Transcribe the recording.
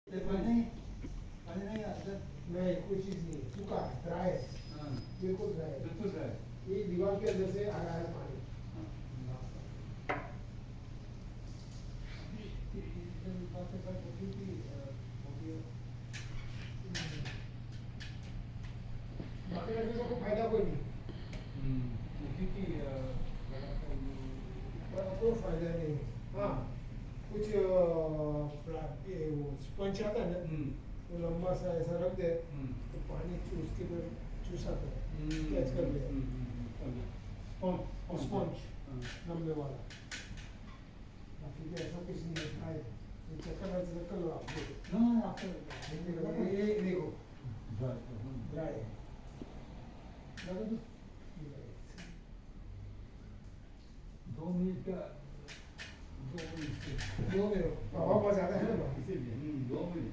पानी पानी नहीं आता। नहीं कोई चीज नहीं सूखा है ड्राई है हाँ बिल्कुल ड्राई है बिल्कुल है। ये दीवार के अंदर से आ रहा है पानी बातें बात होती थी बाकी रखने का कोई फायदा कोई नहीं क्योंकि कोई फायदा नहीं हाँ कुछ स्पंज आता है ना वो लंबा सा ऐसा रख दे तो पानी चूस के फिर चूसाता है कैच कर ले स्पंज लंबे वाला बाकी तो ऐसा कुछ नहीं है ये चक्कर है चक्कर लो आप ना आपको ये देखो ड्राई है लगा दो 2 मिनट का 2 मिनट से दो में हवा बहुत ज़्यादा है ना इसीलिए 2 मिनट